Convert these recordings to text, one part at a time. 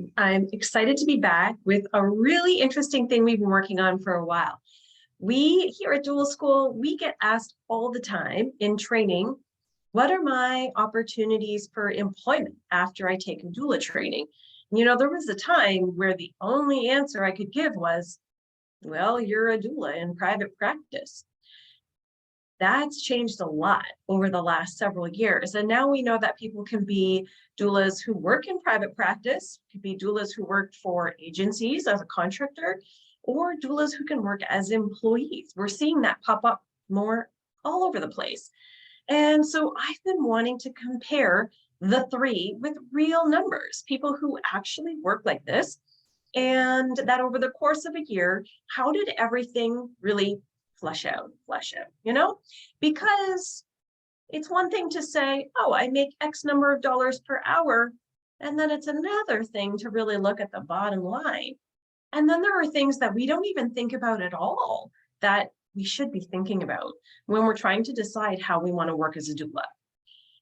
everyone. I'm excited to be back with a really interesting thing we've been working on for a while. We here at Doula School, we get asked all the time in training, what are my opportunities for employment after I take a doula training? You know, there was a time where the only answer I could give was, well, you're a doula in private practice. That's changed a lot over the last several years. And now we know that people can be doulas who work in private practice, could be doulas who work for agencies as a contractor, or doulas who can work as employees. We're seeing that pop up more all over the place. And so I've been wanting to compare the three with real numbers, people who actually work like this, and that over the course of a year, how did everything really flesh out, you know? Because it's one thing to say, oh, I make X number of dollars per hour, and then it's another thing to really look at the bottom line. And then there are things that we don't even think about at all that we should be thinking about when we're trying to decide how we want to work as a doula.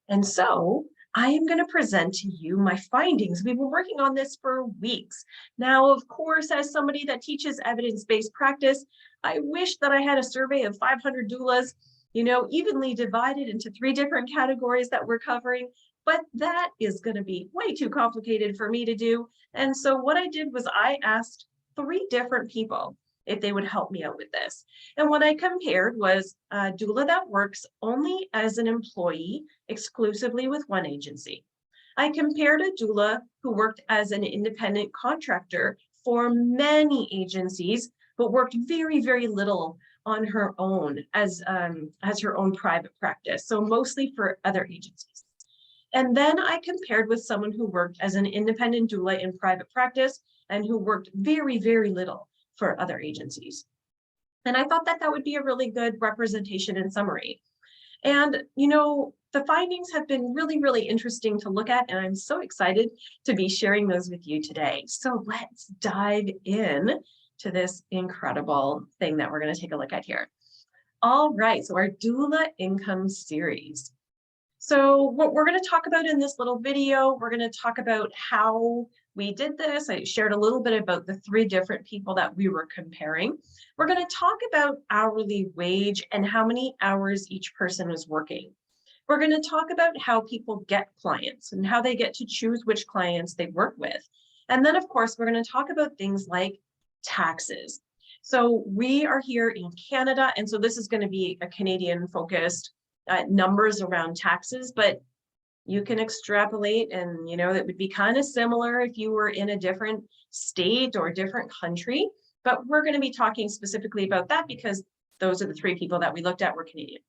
And so I am going to present to you my findings. We've been working on this for weeks. Now, of course, as somebody that teaches evidence-based practice, I wish that I had a survey of 500 doulas, you know, evenly divided into 3 different categories that we're covering, but that is going to be way too complicated for me to do. And so what I did was I asked 3 different people if they would help me out with this. And what I compared was a doula that works only as an employee exclusively with one agency. I compared a doula who worked as an independent contractor for many agencies, but worked very, very little on her own as her own private practice, so mostly for other agencies. And then I compared with someone who worked as an independent doula in private practice and who worked very, very little for other agencies. And I thought that that would be a really good representation and summary. And, you know, the findings have been really, really interesting to look at, and I'm so excited to be sharing those with you today. So let's dive in to this incredible thing that we're going to take a look at here. All right, so our doula income series. So what we're going to talk about in this little video, we're going to talk about how we did this. I shared a little bit about the 3 different people that we were comparing. We're going to talk about hourly wage and how many hours each person is working. We're going to talk about how people get clients and how they get to choose which clients they work with. And then, of course, we're going to talk about things like taxes. So we are here in Canada, and so this is going to be a Canadian-focused numbers around taxes, but you can extrapolate, and you know that would be kind of similar if you were in a different state or different country. But we're going to be talking specifically about that because those are the 3 people that we looked at were Canadian.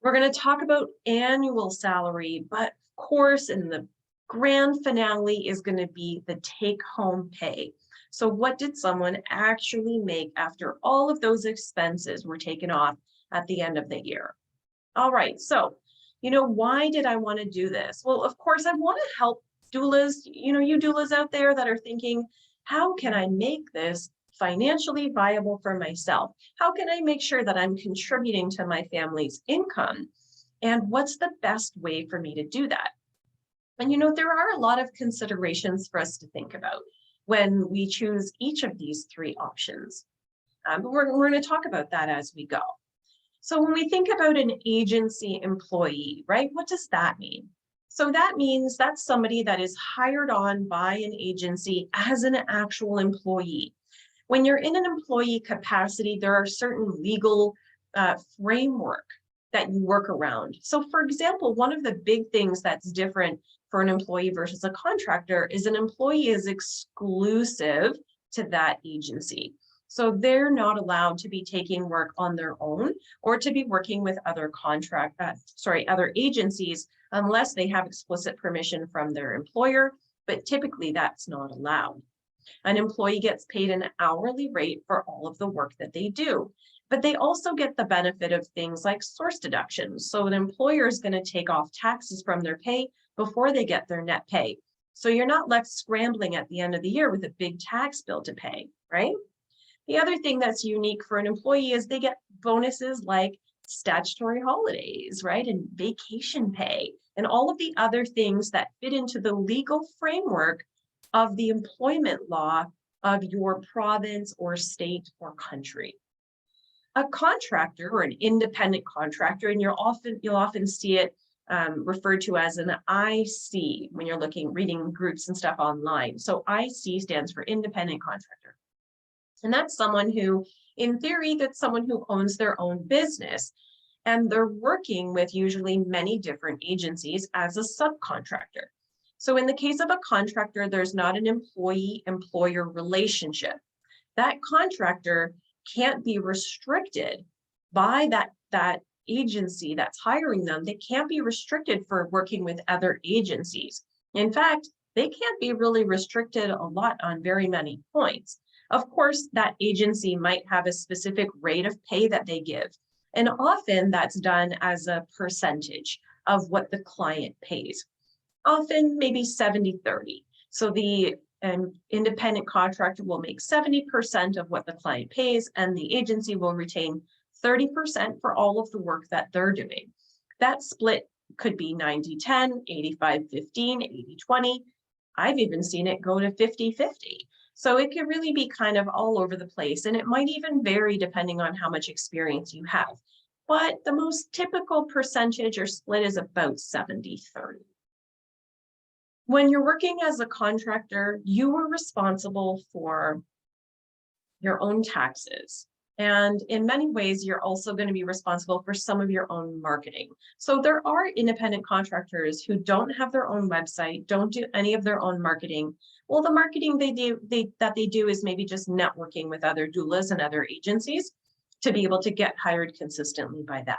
We're going to talk about annual salary, but of course, in the grand finale is going to be the take-home pay. So what did someone actually make after all of those expenses were taken off at the end of the year? All right, so, you know, why did I want to do this? Well, of course, I want to help doulas, you know, you doulas out there that are thinking, how can I make this financially viable for myself? How can I make sure that I'm contributing to my family's income? And what's the best way for me to do that? And, you know, there are a lot of considerations for us to think about when we choose each of these 3 options. But we're going to talk about that as we go. So when we think about an agency employee, right, what does that mean? So that means that's somebody that is hired on by an agency as an actual employee. When you're in an employee capacity, there are certain legal framework that you work around. So for example, one of the big things that's different for an employee versus a contractor is an employee is exclusive to that agency. So they're not allowed to be taking work on their own or to be working with other other agencies unless they have explicit permission from their employer, but typically that's not allowed. An employee gets paid an hourly rate for all of the work that they do, but they also get the benefit of things like source deductions. So an employer is going to take off taxes from their pay before they get their net pay. So you're not left scrambling at the end of the year with a big tax bill to pay, right? The other thing that's unique for an employee is they get bonuses like statutory holidays, right? And vacation pay and all of the other things that fit into the legal framework of the employment law of your province or state or country. A contractor or an independent contractor, and you'll often see it referred to as an IC when you're reading groups and stuff online. So IC stands for independent contractor. And that's someone who, in theory, that's someone who owns their own business. And they're working with usually many different agencies as a subcontractor. So in the case of a contractor, there's not an employee-employer relationship. That contractor can't be restricted by that agency that's hiring them. They can't be restricted for working with other agencies. In fact, they can't be really restricted a lot on very many points. Of course, that agency might have a specific rate of pay that they give. And often that's done as a percentage of what the client pays. Often maybe 70-30. So the independent contractor will make 70% of what the client pays, and the agency will retain 30% for all of the work that they're doing. That split could be 90-10, 85-15, 80-20. I've even seen it go to 50-50. So it can really be kind of all over the place, and it might even vary depending on how much experience you have. But the most typical percentage or split is about 70-30. When you're working as a contractor, you are responsible for your own taxes. And in many ways, you're also going to be responsible for some of your own marketing. So there are independent contractors who don't have their own website, don't do any of their own marketing. Well, the marketing they do is maybe just networking with other doulas and other agencies to be able to get hired consistently by them.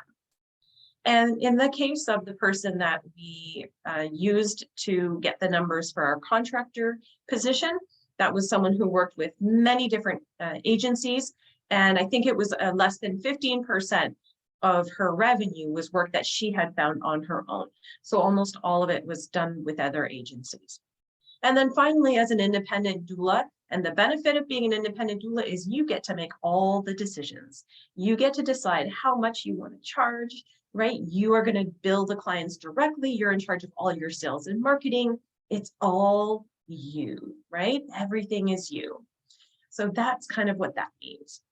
And in the case of the person that we used to get the numbers for our contractor position, that was someone who worked with many different agencies. And I think it was less than 15% of her revenue was work that she had found on her own. So almost all of it was done with other agencies. And then finally, as an independent doula, and the benefit of being an independent doula is you get to make all the decisions. You get to decide how much you want to charge, right? You are going to bill the clients directly. You're in charge of all your sales and marketing. It's all you, right? Everything is you. So that's kind of what that means.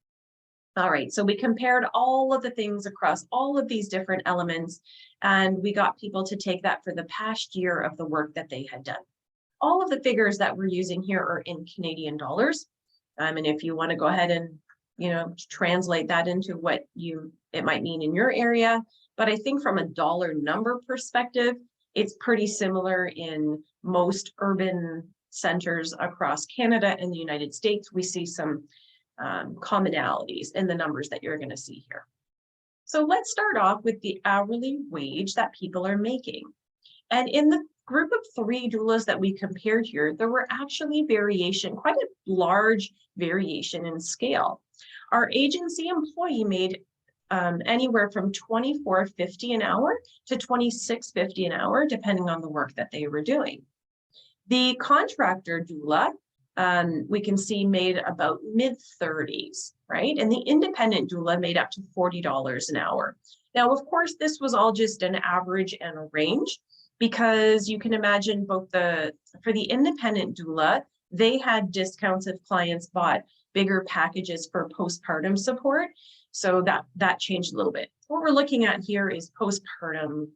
All right, so we compared all of the things across all of these different elements, and we got people to take that for the past year of the work that they had done. All of the figures that we're using here are in Canadian dollars. And if you want to go ahead and, translate that into what it might mean in your area. But I think from a dollar number perspective, it's pretty similar in most urban centers across Canada and the United States. We see some commonalities in the numbers that you're going to see here. So let's start off with the hourly wage that people are making. And in the group of 3 doulas that we compared here, there were actually quite a large variation in scale. Our agency employee made anywhere from $24.50 an hour to $26.50 an hour, depending on the work that they were doing. The contractor doula, we can see made about mid-30s, right? And the independent doula made up to $40 an hour. Now, of course, this was all just an average and a range, because you can imagine for the independent doula, they had discounts if clients bought bigger packages for postpartum support. So that changed a little bit. What we're looking at here is postpartum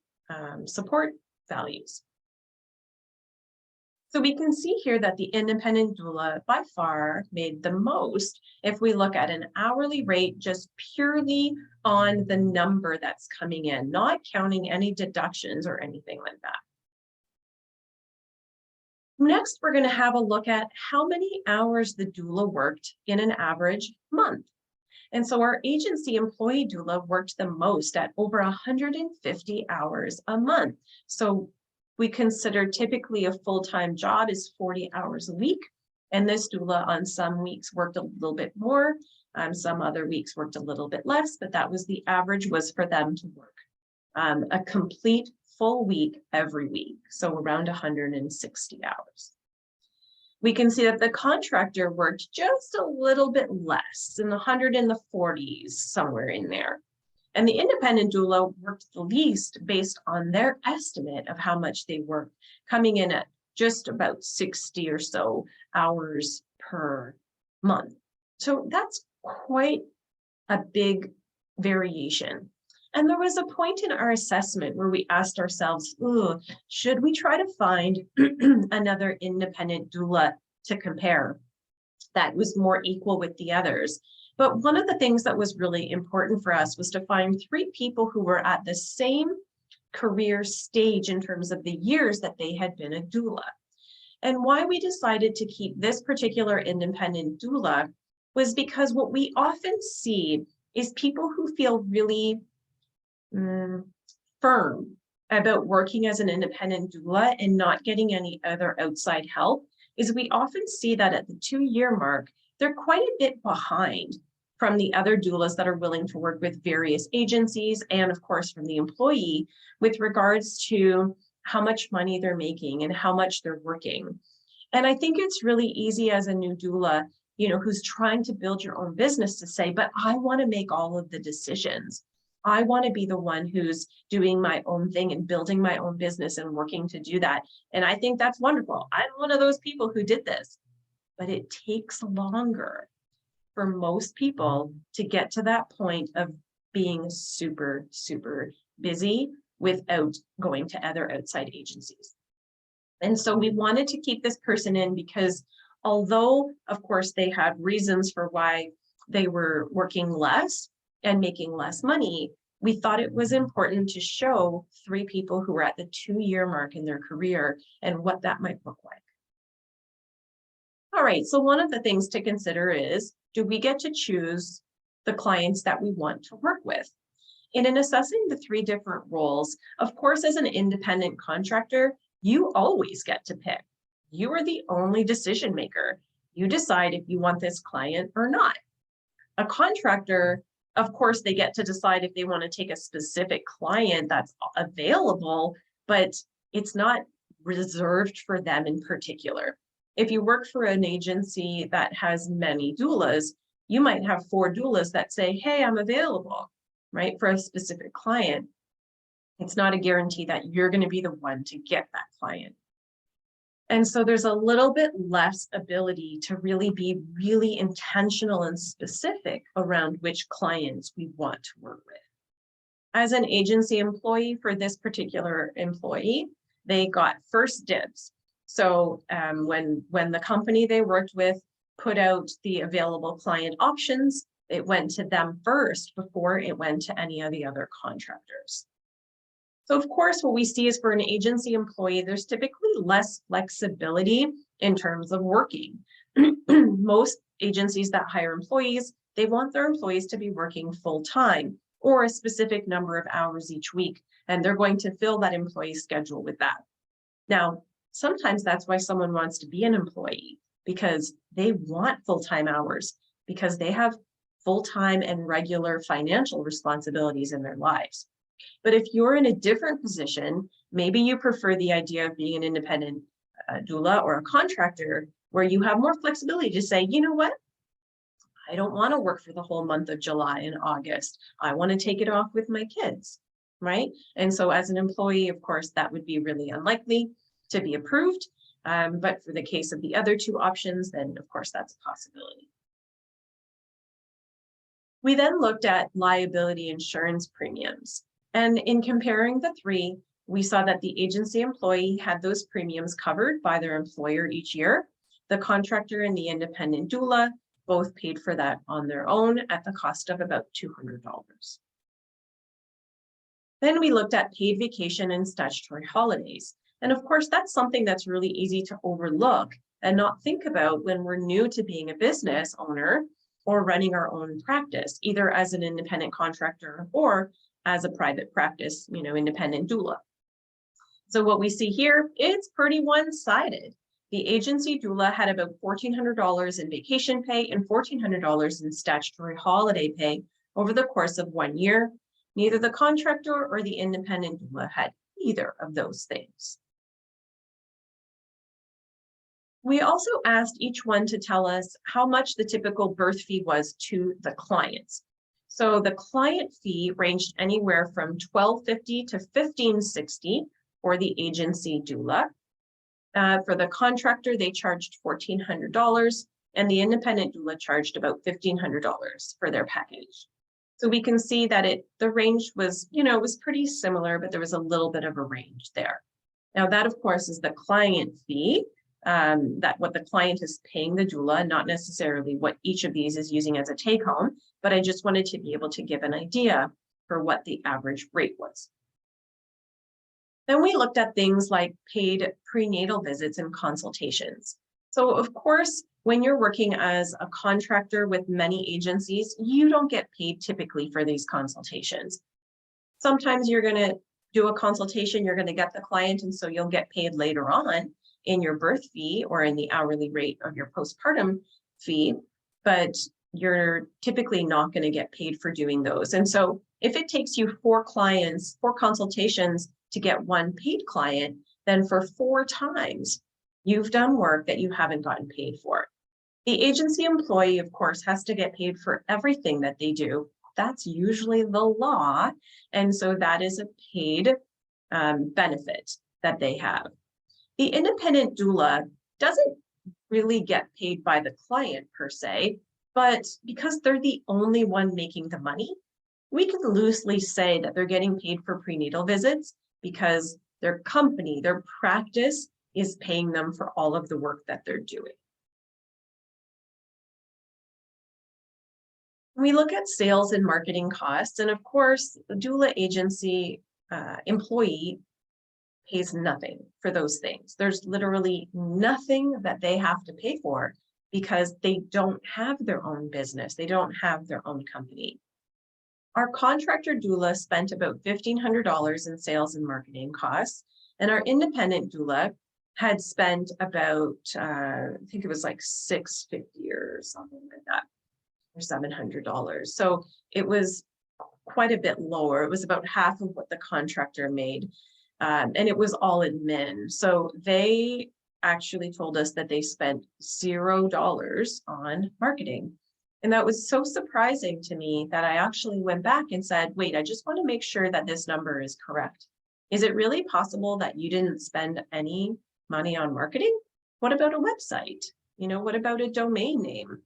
support values. So we can see here that the independent doula by far made the most if we look at an hourly rate just purely on the number that's coming in, not counting any deductions or anything like that. Next, we're going to have a look at how many hours the doula worked in an average month. And so our agency employee doula worked the most at over 150 hours a month. So we consider typically a full-time job is 40 hours a week. And this doula on some weeks worked a little bit more. Some other weeks worked a little bit less, but that was the average was for them to work a complete full week every week. So around 160 hours. We can see that the contractor worked just a little bit less, in the 140s, somewhere in there. And the independent doula worked the least based on their estimate of how much they worked, coming in at just about 60 or so hours per month. So that's quite a big variation. And there was a point in our assessment where we asked ourselves, should we try to find another independent doula to compare that was more equal with the others? But one of the things that was really important for us was to find 3 people who were at the same career stage in terms of the years that they had been a doula. And why we decided to keep this particular independent doula was because what we often see is people who feel really firm about working as an independent doula and not getting any other outside help is we often see that at the 2-year mark, they're quite a bit behind from the other doulas that are willing to work with various agencies and of course from the employee with regards to how much money they're making and how much they're working. And I think it's really easy as a new doula, who's trying to build your own business to say, but I want to make all of the decisions. I want to be the one who's doing my own thing and building my own business and working to do that. And I think that's wonderful. I'm one of those people who did this, but it takes longer for most people to get to that point of being super, super busy without going to other outside agencies. And so we wanted to keep this person in because although, of course, they had reasons for why they were working less and making less money, we thought it was important to show 3 people who were at the 2-year mark in their career and what that might look like. All right, so one of the things to consider is, do we get to choose the clients that we want to work with? And in assessing the 3 different roles, of course, as an independent contractor, you always get to pick. You are the only decision maker. You decide if you want this client or not. A contractor, of course, they get to decide if they want to take a specific client that's available, but it's not reserved for them in particular. If you work for an agency that has many doulas, you might have 4 doulas that say, hey, I'm available, right, for a specific client. It's not a guarantee that you're going to be the one to get that client. And so there's a little bit less ability to really be really intentional and specific around which clients we want to work with. As an agency employee for this particular employee, they got first dibs. So when the company they worked with put out the available client options, it went to them first before it went to any of the other contractors. So of course, what we see is for an agency employee, there's typically less flexibility in terms of working. Most agencies that hire employees, they want their employees to be working full-time or a specific number of hours each week, and they're going to fill that employee's schedule with that. Now, sometimes that's why someone wants to be an employee, because they want full-time hours, because they have full-time and regular financial responsibilities in their lives. But if you're in a different position, maybe you prefer the idea of being an independent doula or a contractor where you have more flexibility to say, you know what? I don't want to work for the whole month of July and August. I want to take it off with my kids, right? And so as an employee, of course, that would be really unlikely to be approved. But for the case of the other 2 options, then of course, that's a possibility. We then looked at liability insurance premiums. And in comparing the 3, we saw that the agency employee had those premiums covered by their employer each year. The contractor and the independent doula both paid for that on their own at the cost of about $200. Then we looked at paid vacation and statutory holidays. And of course, that's something that's really easy to overlook and not think about when we're new to being a business owner or running our own practice, either as an independent contractor or as a private practice, independent doula. So what we see here, it's pretty one-sided. The agency doula had about $1,400 in vacation pay and $1,400 in statutory holiday pay over the course of 1 year. Neither the contractor or the independent doula had either of those things. We also asked each one to tell us how much the typical birth fee was to the clients. So the client fee ranged anywhere from $1,250 to $1,560 for the agency doula. For the contractor, they charged $1,400, and the independent doula charged about $1,500 for their package. So we can see that the range was, was pretty similar, but there was a little bit of a range there. Now that, of course, is the client fee, that what the client is paying the doula, not necessarily what each of these is using as a take home, but I just wanted to be able to give an idea for what the average rate was. Then we looked at things like paid prenatal visits and consultations. So of course, when you're working as a contractor with many agencies, you don't get paid typically for these consultations. Sometimes you're going to do a consultation, you're going to get the client, and so you'll get paid later on in your birth fee or in the hourly rate of your postpartum fee, but you're typically not going to get paid for doing those. And so if it takes you 4 consultations to get 1 paid client, then for 4 times, you've done work that you haven't gotten paid for. The agency employee, of course, has to get paid for everything that they do. That's usually the law. And so that is a paid benefit that they have. The independent doula doesn't really get paid by the client per se, but because they're the only one making the money, we can loosely say that they're getting paid for prenatal visits because their company, their practice is paying them for all of the work that they're doing. We look at sales and marketing costs, and of course, the doula agency employee pays nothing for those things. There's literally nothing that they have to pay for because they don't have their own business. They don't have their own company. Our contractor doula spent about $1,500 in sales and marketing costs, and our independent doula had spent about, I think it was like $650 or something like that, or $700. So it was quite a bit lower. It was about half of what the contractor made, and it was all admin. So they actually told us that they spent $0 on marketing. And that was so surprising to me that I actually went back and said, wait, I just want to make sure that this number is correct. Is it really possible that you didn't spend any money on marketing? What about a website? What about a domain name?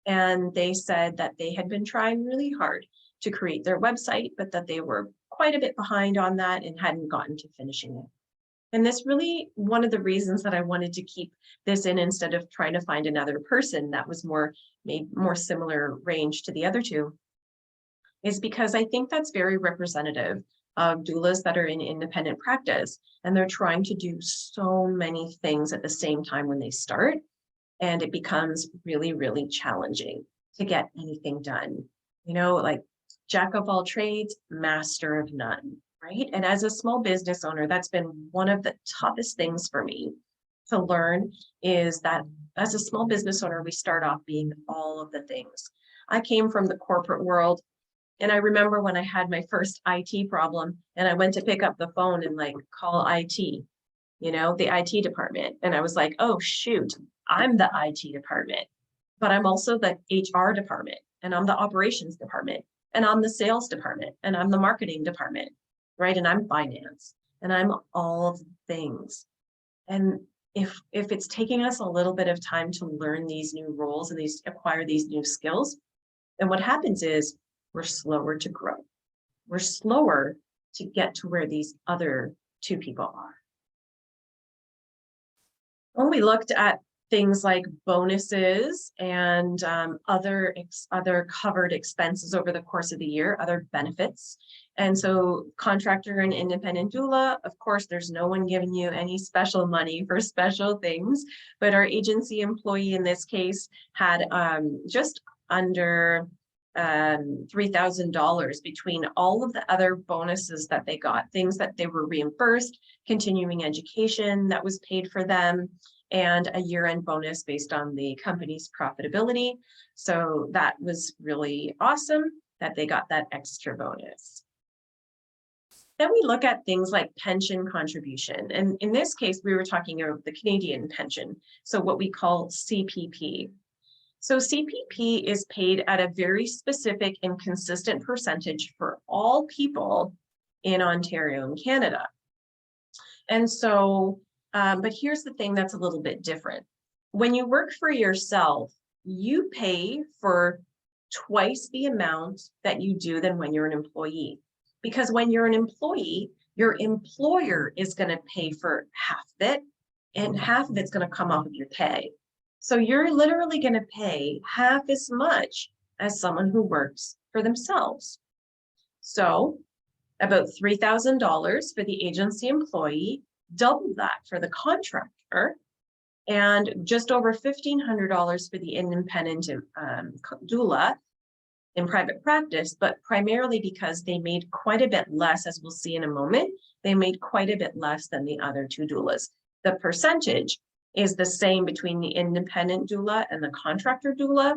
And they said that they had been trying really hard to create their website, but that they were quite a bit behind on that and hadn't gotten to finishing it. And this really, one of the reasons that I wanted to keep this in instead of trying to find another person that was made more similar range to the other two, is because I think that's very representative of doulas that are in independent practice, and they're trying to do so many things at the same time when they start, and it becomes really, really challenging to get anything done. Like jack of all trades, master of none. Right? And as a small business owner, that's been one of the toughest things for me to learn, is that as a small business owner, we start off being all of the things. I came from the corporate world, and I remember when I had my first IT problem and I went to pick up the phone and call IT, the IT department. And I was like, oh, shoot, I'm the IT department, but I'm also the HR department, and I'm the operations department, and I'm the sales department, and I'm the marketing department. Right? And I'm finance, and I'm all of the things. And if it's taking us a little bit of time to learn these new roles and acquire these new skills, then what happens is we're slower to grow. We're slower to get to where these other 2 people are. When we looked at things like bonuses and other covered expenses over the course of the year, other benefits. And so contractor and independent doula, of course, there's no one giving you any special money for special things, but our agency employee in this case had just under $3,000 between all of the other bonuses that they got, things that they were reimbursed, continuing education that was paid for them, and a year-end bonus based on the company's profitability. So that was really awesome that they got that extra bonus. Then we look at things like pension contribution. And in this case, we were talking about the Canadian pension, so what we call CPP. So CPP is paid at a very specific and consistent percentage for all people in Ontario and Canada. And so But here's the thing that's a little bit different. When you work for yourself, you pay for twice the amount that you do than when you're an employee. Because when you're an employee, your employer is going to pay for half of it, and half of it's going to come off of your pay. So you're literally going to pay half as much as someone who works for themselves. So about $3,000 for the agency employee, double that for the contractor, and just over $1,500 for the independent doula in private practice, but primarily because they made quite a bit less, as we'll see in a moment, they made quite a bit less than the other two doulas. The percentage is the same between the independent doula and the contractor doula.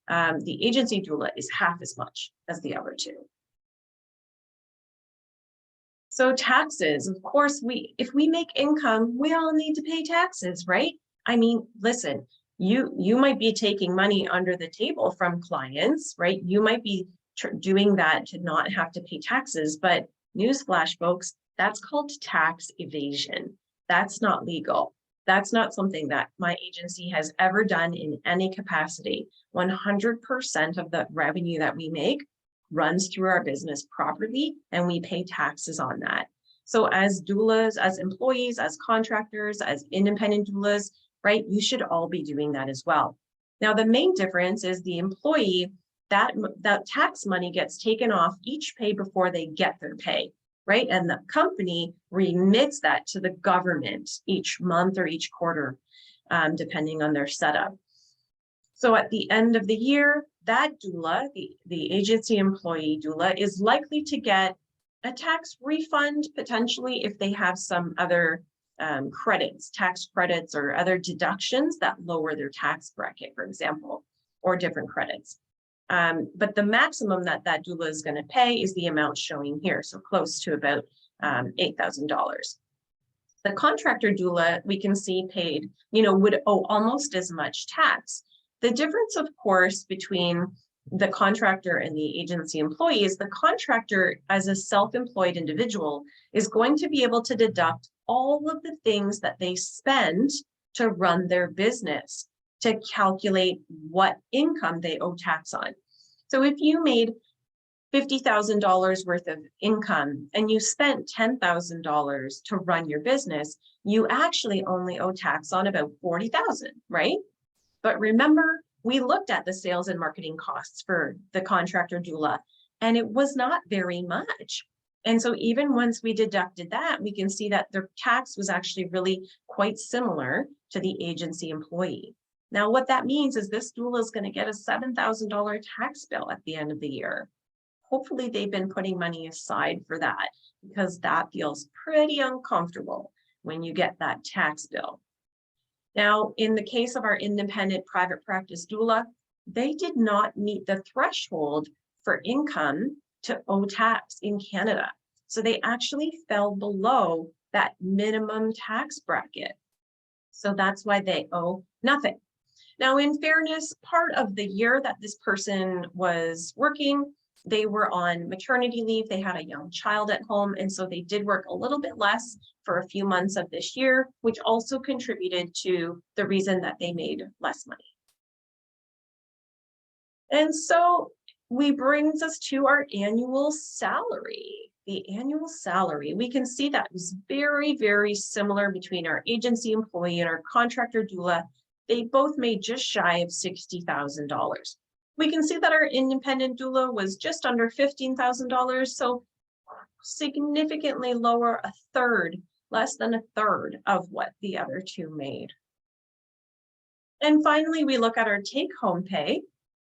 The agency doula is half as much as the other two. So taxes, of course, if we make income, we all need to pay taxes, right? I mean, listen, you might be taking money under the table from clients, right? You might be doing that to not have to pay taxes, but newsflash, folks, that's called tax evasion. That's not legal. That's not something that my agency has ever done in any capacity. 100% of the revenue that we make runs through our business properly, and we pay taxes on that. So as doulas, as employees, as contractors, as independent doulas, right, you should all be doing that as well. Now, the main difference is the employee, that tax money gets taken off each pay before they get their pay, right? And the company remits that to the government each month or each quarter, depending on their setup. So at the end of the year, that doula, the agency employee doula, is likely to get a tax refund, potentially, if they have some other credits, tax credits or other deductions that lower their tax bracket, for example, or different credits. But the maximum that doula is going to pay is the amount showing here, so close to about $8,000. The contractor doula, we can see paid, would owe almost as much tax. The difference, of course, between the contractor and the agency employee is the contractor, as a self-employed individual, is going to be able to deduct all of the things that they spend to run their business, to calculate what income they owe tax on. So if you made $50,000 worth of income and you spent $10,000 to run your business, you actually only owe tax on about $40,000, right? But remember, we looked at the sales and marketing costs for the contractor doula, and it was not very much. And so even once we deducted that, we can see that their tax was actually really quite similar to the agency employee. Now, what that means is this doula is going to get a $7,000 tax bill at the end of the year. Hopefully they've been putting money aside for that, because that feels pretty uncomfortable when you get that tax bill. Now, in the case of our independent private practice doula, they did not meet the threshold for income to owe tax in Canada. So they actually fell below that minimum tax bracket. So that's why they owe nothing. Now, in fairness, part of the year that this person was working, they were on maternity leave. They had a young child at home, and so they did work a little bit less for a few months of this year, which also contributed to the reason that they made less money. And so brings us to our annual salary. The annual salary, we can see that is very, very similar between our agency employee and our contractor doula. They both made just shy of $60,000. We can see that our independent doula was just under $15,000, so significantly lower, less than a third of what the other two made. And finally, we look at our take-home pay,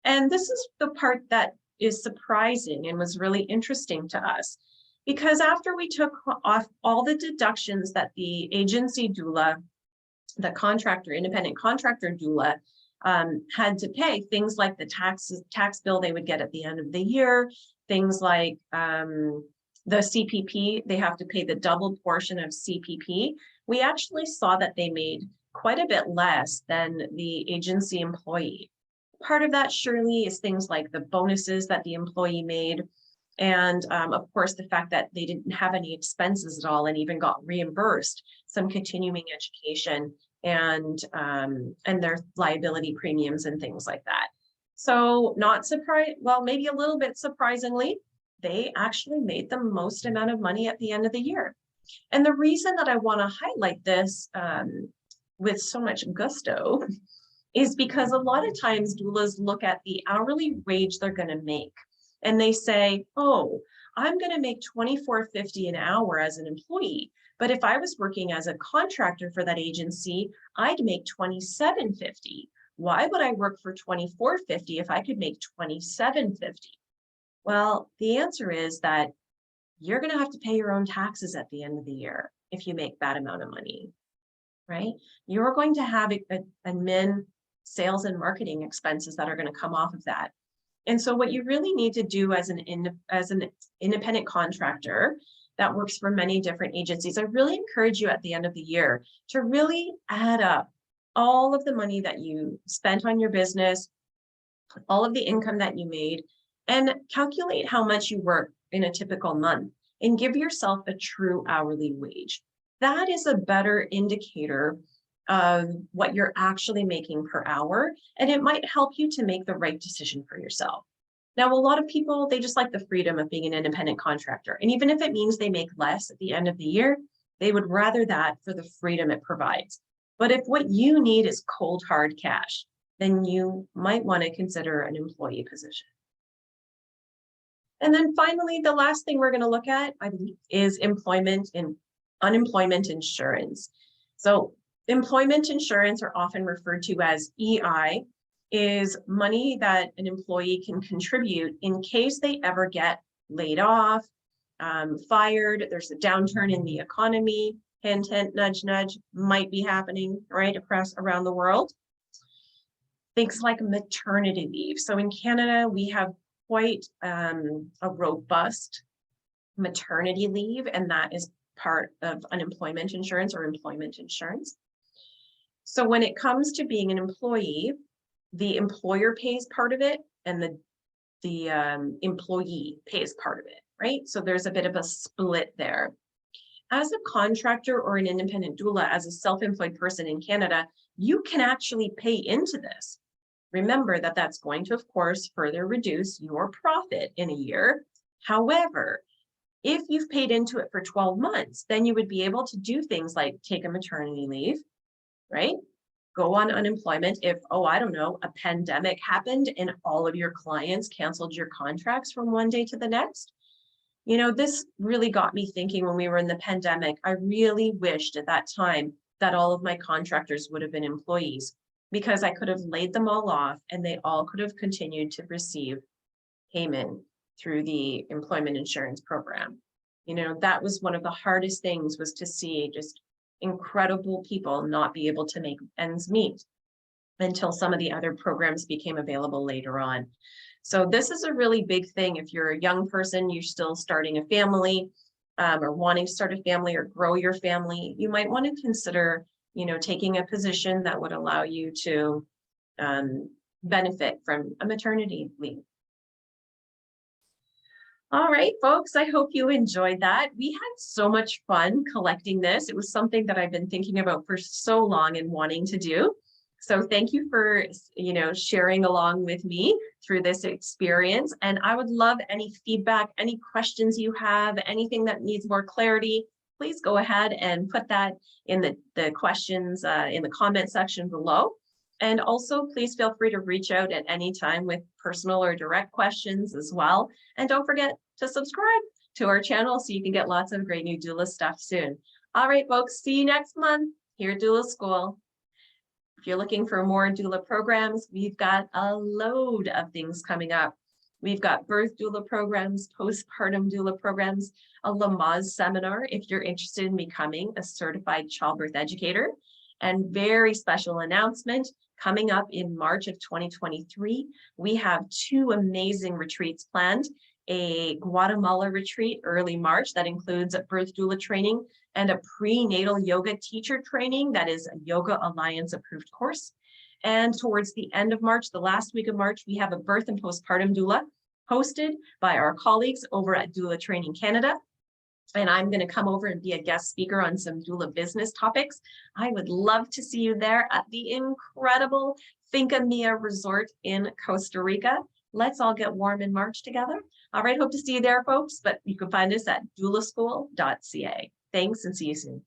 and this is the part that is surprising and was really interesting to us, because after we took off all the deductions that the agency doula, the contractor, independent contractor doula, had to pay, things like the tax bill they would get at the end of the year, things like the CPP, they have to pay the double portion of CPP. We actually saw that they made quite a bit less than the agency employee. Part of that surely is things like the bonuses that the employee made, And of course, the fact that they didn't have any expenses at all and even got reimbursed some continuing education and their liability premiums and things like that. So not surprised, well, maybe a little bit surprisingly, they actually made the most amount of money at the end of the year. And the reason that I want to highlight this with so much gusto is because a lot of times doulas look at the hourly wage they're going to make and they say, oh, I'm going to make $24.50 an hour as an employee. But if I was working as a contractor for that agency, I'd make $27.50. Why would I work for $24.50 if I could make $27.50? Well, the answer is that you're going to have to pay your own taxes at the end of the year if you make that amount of money, right? You're going to have admin, sales, and marketing expenses that are going to come off of that. And so what you really need to do as an independent contractor that works for many different agencies, I really encourage you at the end of the year to really add up all of the money that you spent on your business, all of the income that you made, and calculate how much you work in a typical month and give yourself a true hourly wage. That is a better indicator of what you're actually making per hour, and it might help you to make the right decision for yourself. Now, a lot of people, they just like the freedom of being an independent contractor. And even if it means they make less at the end of the year, they would rather that for the freedom it provides. But if what you need is cold, hard cash, then you might want to consider an employee position. And then finally, the last thing we're going to look at, I believe, is employment and unemployment insurance. So employment insurance, or often referred to as EI, is money that an employee can contribute in case they ever get laid off, fired, there's a downturn in the economy, hint, hint, nudge, nudge, might be happening right around the world. Things like maternity leave. So in Canada, we have quite a robust maternity leave, and that is part of unemployment insurance or employment insurance. So when it comes to being an employee, the employer pays part of it and the employee pays part of it, right? So there's a bit of a split there. As a contractor or an independent doula, as a self-employed person in Canada, you can actually pay into this. Remember that that's going to, of course, further reduce your profit in a year. However, if you've paid into it for 12 months, then you would be able to do things like take a maternity leave, right? Go on unemployment if, oh, I don't know, a pandemic happened and all of your clients canceled your contracts from one day to the next. You know, this really got me thinking when we were in the pandemic. I really wished at that time that all of my contractors would have been employees, because I could have laid them all off and they all could have continued to receive payment through the employment insurance program. You know, that was one of the hardest things, was to see just incredible people not be able to make ends meet until some of the other programs became available later on. So this is a really big thing. If you're a young person, you're still starting a family or wanting to start a family or grow your family, you might want to consider, you know, taking a position that would allow you to benefit from a maternity leave. All right, folks, I hope you enjoyed that. We had so much fun collecting this. It was something that I've been thinking about for so long and wanting to do. So thank you for, you know, sharing along with me through this experience. And I would love any feedback, any questions you have, anything that needs more clarity. Please go ahead and put that in the questions in the comment section below. And also, please feel free to reach out at any time with personal or direct questions as well. And don't forget to subscribe to our channel so you can get lots of great new doula stuff soon. All right, folks, see you next month here at Doula School. If you're looking for more doula programs, we've got a load of things coming up. We've got birth doula programs, postpartum doula programs, a Lamaze seminar if you're interested in becoming a certified childbirth educator, and very special announcement coming up in March of 2023. We have 2 amazing retreats planned, a Guatemala retreat early March that includes a birth doula training and a prenatal yoga teacher training that is a Yoga Alliance approved course. And towards the end of March, the last week of March, we have a birth and postpartum doula hosted by our colleagues over at Doula Training Canada. And I'm going to come over and be a guest speaker on some doula business topics. I would love to see you there at the incredible Finca Mia Resort in Costa Rica. Let's all get warm in March together. All right, hope to see you there, folks, but you can find us at doulaschool.ca. Thanks and see you soon.